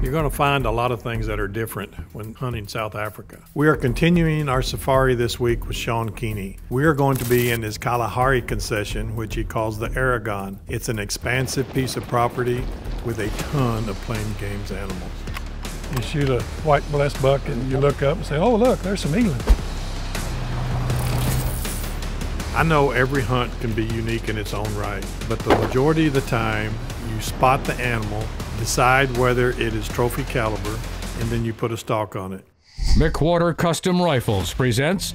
You're going to find a lot of things that are different when hunting South Africa. We are continuing our safari this week with Shaun Keeny. We are going to be in his Kalahari concession, which he calls the Aragon. It's an expansive piece of property with a ton of plain games animals. You shoot a white blesbok and you look up and say, oh look, there's some eland. I know every hunt can be unique in its own right, but the majority of the time you spot the animal, decide whether it is trophy caliber, and then you put a stalk on it. McWhorter Custom Rifles presents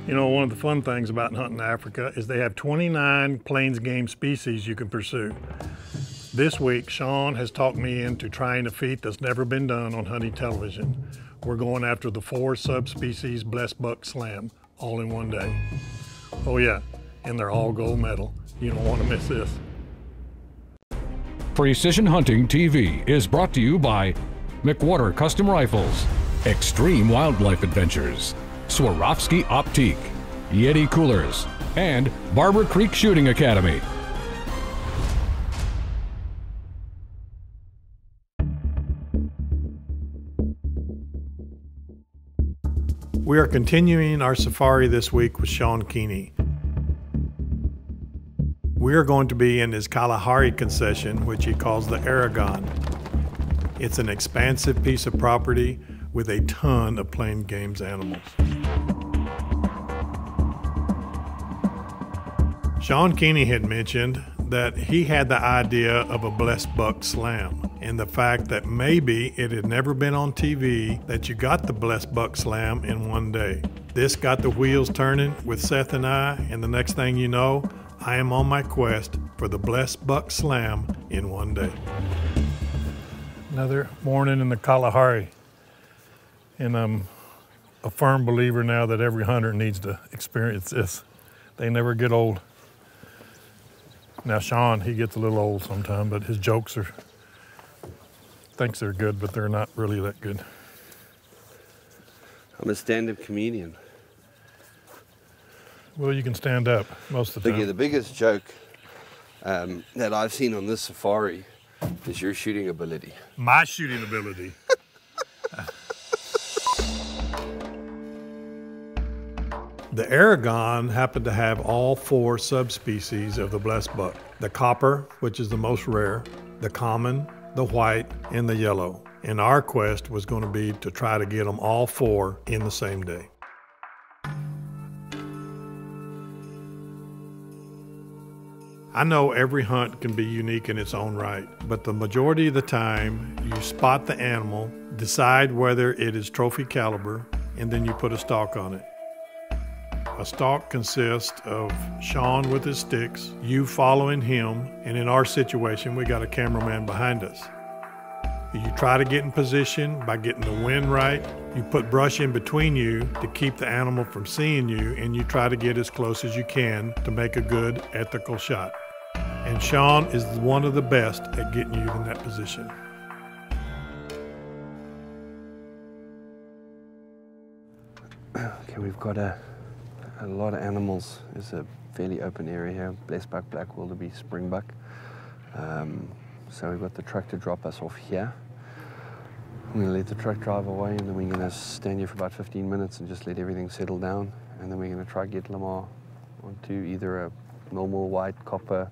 You know, one of the fun things about hunting Africa is they have 29 plains game species you can pursue. This week, Shaun has talked me into trying a feat that's never been done on hunting television. We're going after the 4 subspecies blesbok slam, all in one day. Oh yeah, and they're all gold medal. You don't want to miss this. Precision Hunting TV is brought to you by McWhorter Custom Rifles, Extreme Wildlife Adventures, Swarovski Optique, Yeti Coolers, and Barber Creek Shooting Academy. We are continuing our safari this week with Shaun Keeny. We are going to be in his Kalahari concession, which he calls the Aragon. It's an expansive piece of property with a ton of plain games animals. Shaun Keeny had mentioned that he had the idea of a blesbok slam, and the fact that maybe it had never been on TV that you got the blesbok slam in one day. This got the wheels turning with Seth and I, and the next thing you know, I am on my quest for the blesbok slam in one day. Another morning in the Kalahari, and I'm a firm believer now that every hunter needs to experience this. They never get old. Now Shaun, he gets a little old sometimes, but his jokes thinks they're good, but they're not really that good. I'm a stand-up comedian. Well, you can stand up most of the time. The biggest joke that I've seen on this safari is your shooting ability. My shooting ability. The Aragon happened to have all 4 subspecies of the blesbok. The copper, which is the most rare, the common, the white, and the yellow. And our quest was going to be to try to get them all 4 in the same day. I know every hunt can be unique in its own right, but the majority of the time you spot the animal, decide whether it is trophy caliber, and then you put a stalk on it. A stalk consists of Shaun with his sticks, you following him, and in our situation, we got a cameraman behind us. You try to get in position by getting the wind right. You put brush in between you to keep the animal from seeing you, and you try to get as close as you can to make a good, ethical shot. And Shaun is one of the best at getting you in that position. Okay, we've got a lot of animals. It's a fairly open area here. Blesbok, black wildebeest, springbuck. So we've got the truck to drop us off here. We're going to let the truck drive away, and then we're going to stand here for about 15 minutes and just let everything settle down. And then we're going to try to get Lamar onto either a normal white, copper,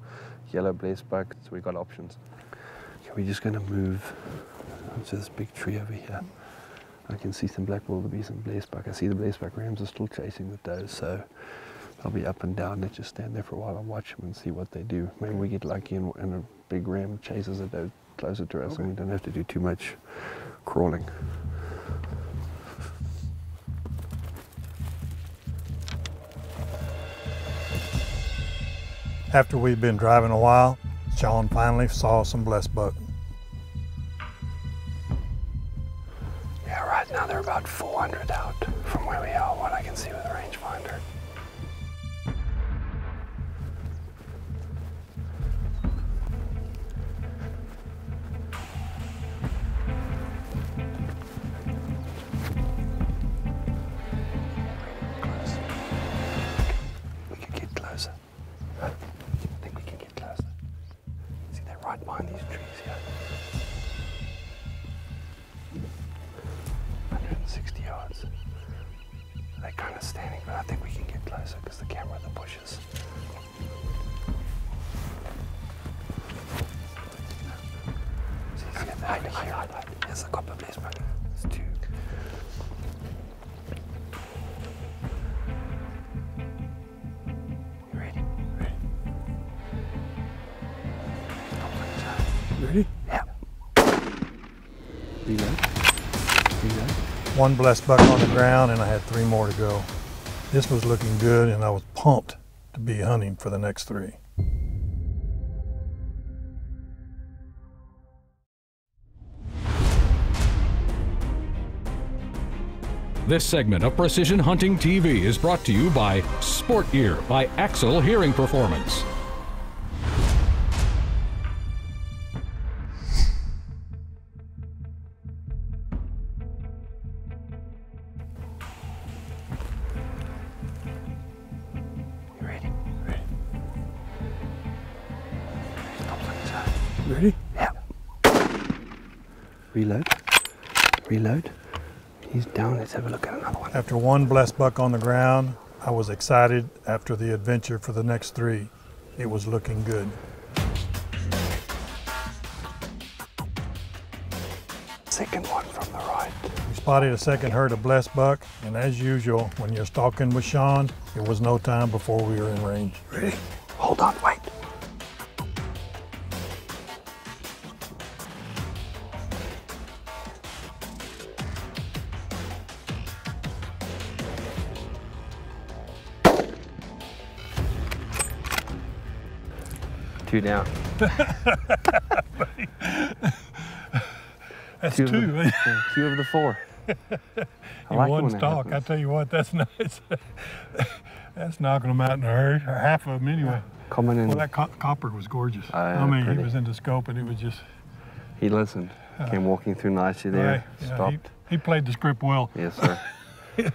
yellow blesbok. So we've got options. Okay, we're just going to move onto this big tree over here. I can see some black wildebeest, some blesbok. I see the blesbok rams are still chasing the does, so I'll be up and down. Let's just stand there for a while and watch them and see what they do. Maybe we get lucky and a big ram chases a doe closer to us, and we don't have to do too much crawling. After we'd been driving a while, Shaun finally saw some blesbok. Yeah, right now they're about 400 out from where we are, what I can see with the rangefinder. Right behind these trees here. 160 yards. They're kind of standing, but I think we can get closer because the camera in the bushes. See, here's the copper blesbok. It's two. You ready? Ready? Yeah. Reload. Reload. One blesbok on the ground, and I had 3 more to go. This was looking good, and I was pumped to be hunting for the next 3. This segment of Precision Hunting TV is brought to you by Sport Gear by Axel Hearing Performance. Ready? Yeah. Reload. Reload. He's down. Let's have a look at another one. After one blesbok on the ground, I was excited after the adventure for the next 3. It was looking good. Second one from the right. We spotted a second herd of blesbok, and as usual, when you're stalking with Shaun, it was no time before we were in range. Ready? Hold on, wait. Two down. That's two. 2. Two of the 4. I In like one when that stalk. I happens. tell you what, that's nice. That's knocking them out in a hurry, or half of them anyway. Coming in. Well, that copper was gorgeous. Yeah, I mean, pretty. he was in the scope, and it was just... He listened. Came walking through nicely there. Right, yeah, Stopped. he played the script well. Yes, sir. Yeah,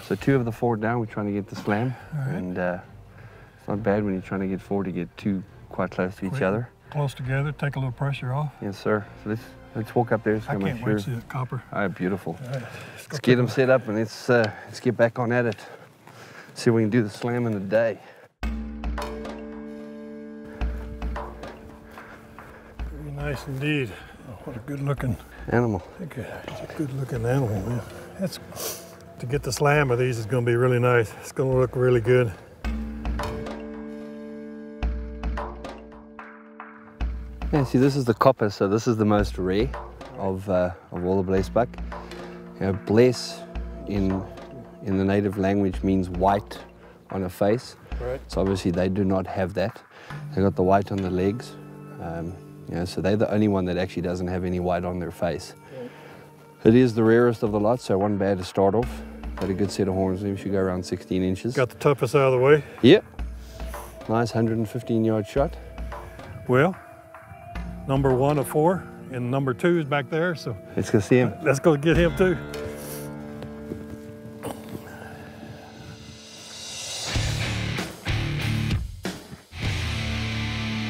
so 2 of the 4 down. We're trying to get the slam, Right. and it's not bad when you're trying to get 4 to get 2 quite close to each Quick. other. Close together, take a little pressure off. Yes, sir. So let's walk up there. I can't wait to see the copper. All right, beautiful. All right, Let's get them set up and let's get back on at it. See if we can do the slam in a day. Very nice indeed. Oh, what a good looking Animal. It's a good looking animal, man. That's, to get the slam of these is going to be really nice. It's going to look really good. Yeah, see, this is the copper, so this is the most rare of all the blesbok. You know, bless in the native language means white on a face. Right. So obviously they do not have that. They got the white on the legs. You know, so they're the only one that actually doesn't have any white on their face. Right. It is the rarest of the lot, so one bad to start off. Got a good set of horns. Maybe should go around 16 inches. Got the toughest out of the way. Yep. Nice 115-yard shot. Well, number 1 of 4, and number 2 is back there, so Let's go see him. let's go get him too.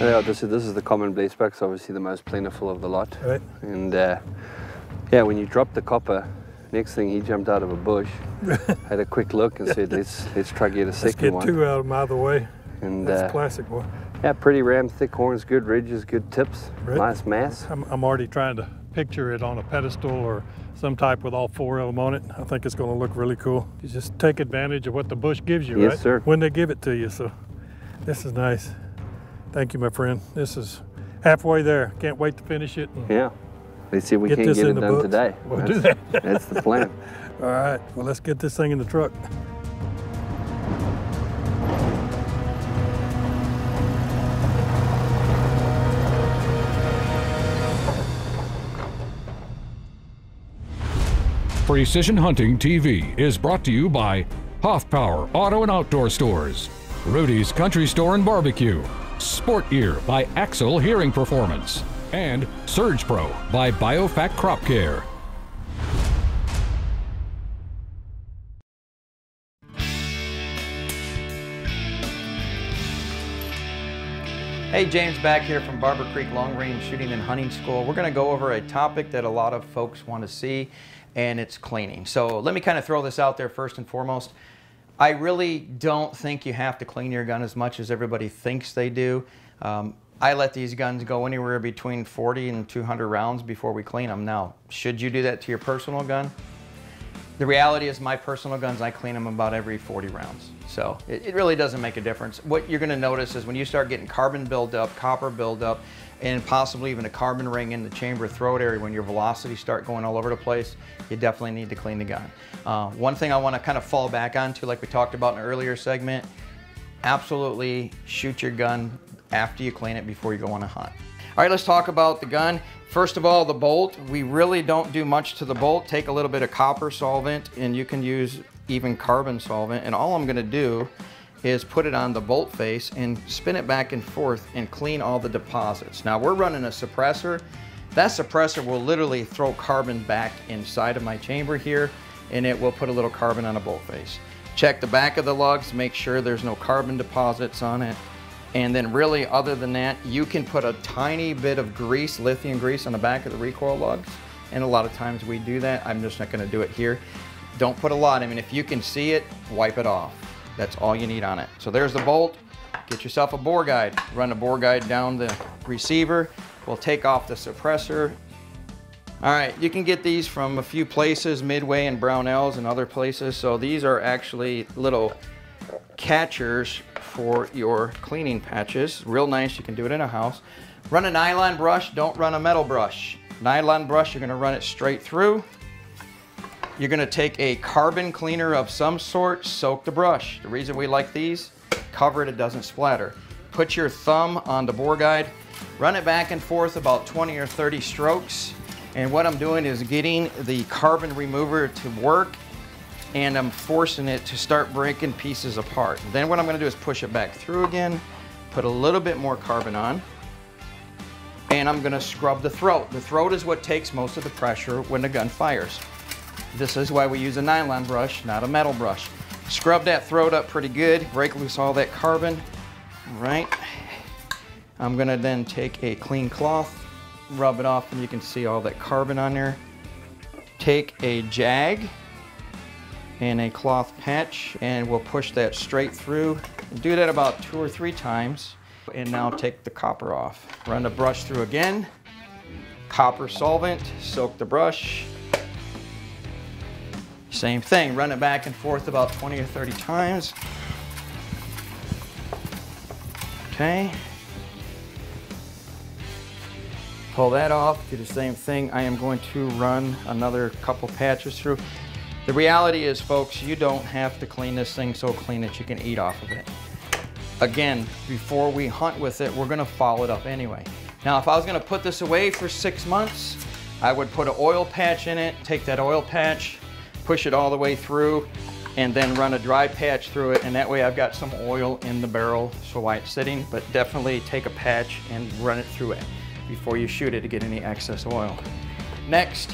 Yeah, this is the common blesbok, so obviously the most plentiful of the lot. Right. And yeah, when you drop the copper, next thing he jumped out of a bush, had a quick look and said, let's try to get a Let's second get one. 2 out of them out of the way. And That's classic one. yeah, pretty ram, thick horns, good ridges, good tips, Right. nice mass. I'm already trying to picture it on a pedestal or some type with all 4 of them on it. I think it's going to look really cool. You just take advantage of what the bush gives you, Yes, right? sir. When they give it to you. So this is nice. Thank you, my friend. This is halfway there. Can't wait to finish it. Yeah. Let's see if we can this get in it the done books. today. We'll do that. That's the plan. All right, well, let's get this thing in the truck. Precision Hunting TV is brought to you by Hoffpower Auto and Outdoor Stores, Rudy's Country Store and Barbecue, Sport Ear by Axel Hearing Performance, and Surge Pro by BioFac Crop Care. Hey, James back here from Barber Creek Long Range Shooting and Hunting School. We're going to go over a topic that a lot of folks want to see, and it's cleaning. So let me kind of throw this out there first and foremost. I really don't think you have to clean your gun as much as everybody thinks they do. I let these guns go anywhere between 40 and 200 rounds before we clean them. Now, should you do that to your personal gun? The reality is my personal guns, I clean them about every 40 rounds. So it really doesn't make a difference. What you're gonna notice is when you start getting carbon buildup, copper buildup, and possibly even a carbon ring in the chamber throat area, when your velocities start going all over the place, you definitely need to clean the gun. One thing I wanna kind of fall back onto, like we talked about in an earlier segment, absolutely shoot your gun after you clean it before you go on a hunt. All right, let's talk about the gun. First of all, the bolt. We really don't do much to the bolt. Take a little bit of copper solvent, and you can use even carbon solvent. And all I'm gonna do is put it on the bolt face and spin it back and forth and clean all the deposits. Now we're running a suppressor. That suppressor will literally throw carbon back inside of my chamber here, and it will put a little carbon on a bolt face. Check the back of the lugs, make sure there's no carbon deposits on it. And then really, other than that, you can put a tiny bit of grease, lithium grease, on the back of the recoil lugs. And a lot of times we do that. I'm just not gonna do it here. Don't put a lot. I mean, if you can see it, wipe it off. That's all you need on it. So there's the bolt. Get yourself a bore guide. Run a bore guide down the receiver. We'll take off the suppressor. All right, you can get these from a few places, Midway and Brownells and other places. So these are actually little catchers for your cleaning patches. Real nice, you can do it in a house. Run a nylon brush, don't run a metal brush. Nylon brush, you're gonna run it straight through. You're gonna take a carbon cleaner of some sort, soak the brush. The reason we like these, cover it doesn't splatter. Put your thumb on the bore guide, run it back and forth about 20 or 30 strokes. And what I'm doing is getting the carbon remover to work, and I'm forcing it to start breaking pieces apart. Then what I'm gonna do is push it back through again, put a little bit more carbon on, and I'm gonna scrub the throat. The throat is what takes most of the pressure when the gun fires. This is why we use a nylon brush, not a metal brush. Scrub that throat up pretty good, break loose all that carbon, right? I'm gonna then take a clean cloth, rub it off, and you can see all that carbon on there. Take a jag and a cloth patch, and we'll push that straight through. Do that about 2 or 3 times. And now take the copper off. Run the brush through again. Copper solvent, soak the brush. Same thing, run it back and forth about 20 or 30 times. Okay. Pull that off, do the same thing. I am going to run another couple patches through. The reality is, folks, you don't have to clean this thing so clean that you can eat off of it. Again, before we hunt with it, we're gonna follow it up anyway. Now, if I was gonna put this away for 6 months, I would put an oil patch in it, take that oil patch, push it all the way through, and then run a dry patch through it, and that way I've got some oil in the barrel so while it's sitting, but definitely take a patch and run it through it before you shoot it to get any excess oil. Next,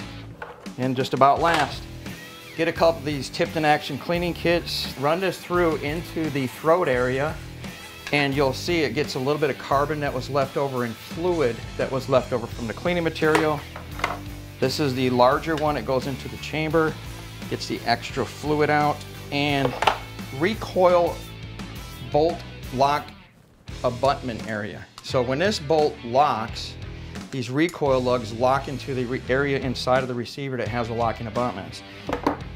and just about last, get a couple of these Tipton Action cleaning kits, run this through into the throat area, and you'll see it gets a little bit of carbon that was left over and fluid that was left over from the cleaning material. This is the larger one, it goes into the chamber, gets the extra fluid out, and recoil bolt lock abutment area. So when this bolt locks, these recoil lugs lock into the area inside of the receiver that has the locking abutments.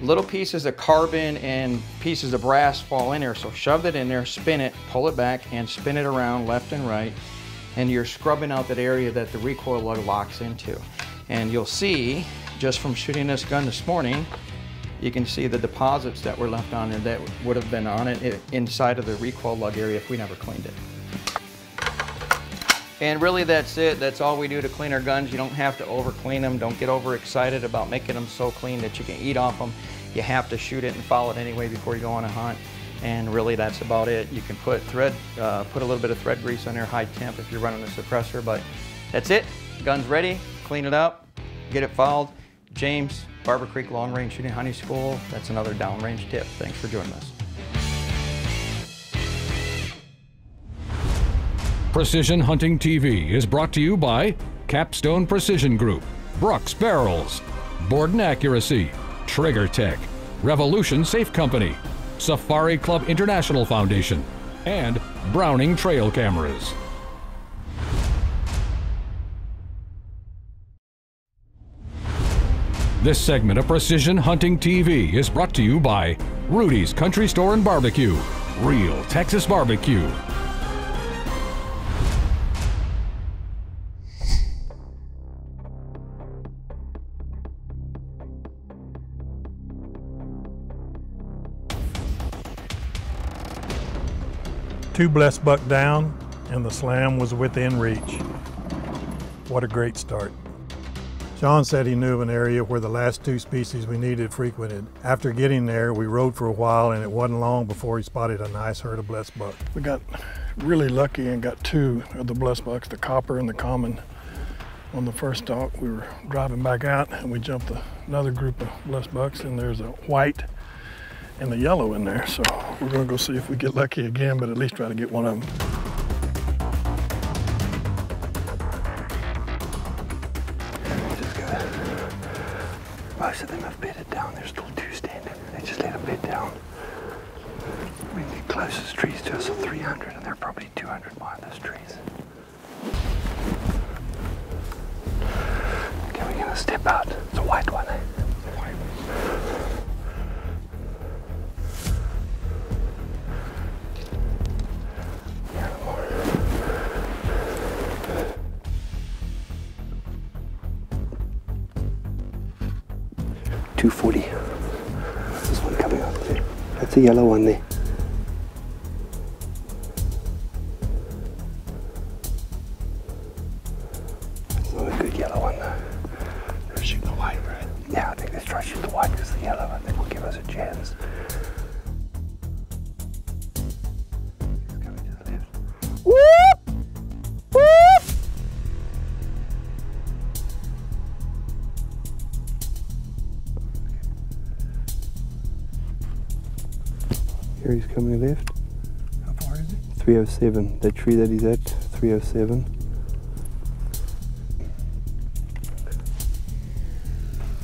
Little pieces of carbon and pieces of brass fall in there, so shove it in there, spin it, pull it back, and spin it around left and right, and you're scrubbing out that area that the recoil lug locks into. And you'll see, just from shooting this gun this morning, you can see the deposits that were left on there that would have been on it inside of the recoil lug area if we never cleaned it. And really that's it. That's all we do to clean our guns. You don't have to over clean them. Don't get overexcited about making them so clean that you can eat off them. You have to shoot it and follow it anyway before you go on a hunt. And really that's about it. You can put thread, put a little bit of thread grease on there, high temp if you're running a suppressor, but that's it. Gun's ready, clean it up, get it fouled. James, Barber Creek Long Range Shooting Hunting School. That's another downrange tip. Thanks for joining us. Precision Hunting TV is brought to you by Capstone Precision Group, Brooks Barrels, Borden Accuracy, Trigger Tech, Revolution Safe Company, Safari Club International Foundation, and Browning Trail Cameras. This segment of Precision Hunting TV is brought to you by Rudy's Country Store and Barbecue, real Texas barbecue. Two blesbok down, and the slam was within reach. What a great start. Shaun said he knew of an area where the last two species we needed frequented. After getting there, we rode for a while, and it wasn't long before he spotted a nice herd of blesbok. We got really lucky and got two of the blesboks, the copper and the common. On the first stalk, we were driving back out, and we jumped another group of blesboks, and there's a white and the yellow in there. So we're gonna go see if we get lucky again, but at least try to get one of them. Just gotta, most of them have bedded down. There's still two standing. They just let them bed down. I mean, the closest trees to us are 300, and they're probably 200 behind those trees. Okay, we're gonna step out. It's a white one, eh? White one. 240. This one coming up there. That's a yellow one there. It's not a good yellow one though. They're shooting the white, right? Yeah, I think let's try to shoot the white because the yellow I think will give us a chance. He's coming to the left. Whoop! Whoop! Here he's coming left. How far is it? 307. The tree that he's at, 307.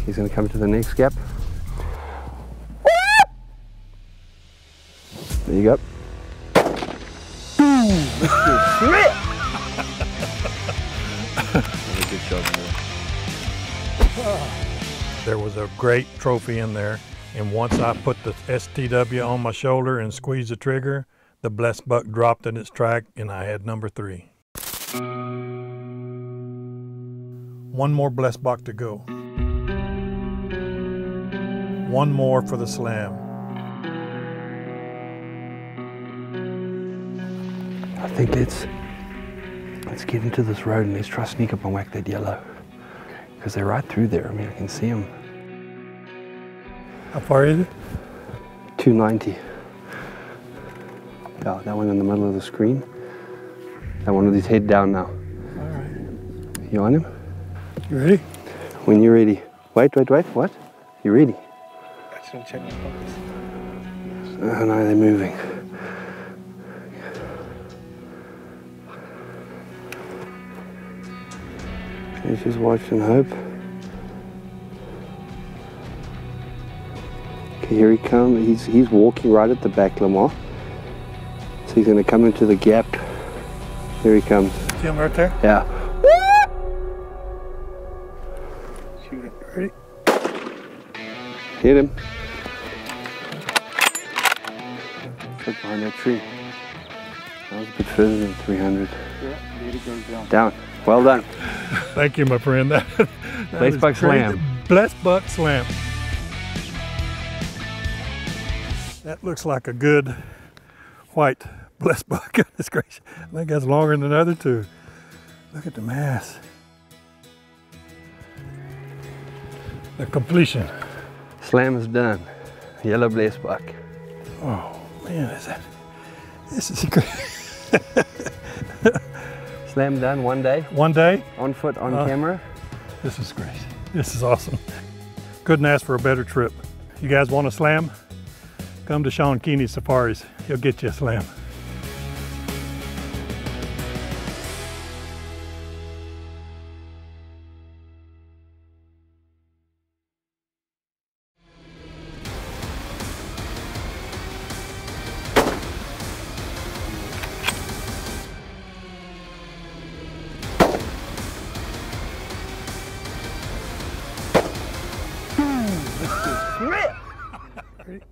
He's going to come to the next gap. There you go. Boom! Good shot there. There was a great trophy in there, and once I put the STW on my shoulder and squeezed the trigger, the blesbok dropped in its track, and I had number 3. One more blesbok to go. One more for the slam. I think let's get into this road and let's try to sneak up and whack that yellow. Because they're right through there. I mean, I can see them. How far is it? 290. Yeah, that one in the middle of the screen. That one with his head down now. All right. You on him? You ready? When you're ready. Wait, what? You ready? I just want to check my focus. Oh no, they're moving. Let's just watch and hope. Okay, here he comes. He's walking right at the back, Lamar. So he's going to come into the gap. Here he comes. See him right there? Yeah. Ready? Hit him. Sit behind that tree. That was a bit further than 300. Yeah, there it goes down. Down. Well done. Thank you, my friend. That Blesbok slam. Blesbok slam. That looks like a good white blesbok. Goodness gracious. I think that's longer than the other two. Look at the mass. The completion. Slam is done. Yellow blesbok. Oh man, this is great. Slam done one day. One day. On foot, on camera. This is great. This is awesome. Couldn't ask for a better trip. You guys want a slam? Come to Shaun Keeny Safaris. He'll get you a slam. Ready?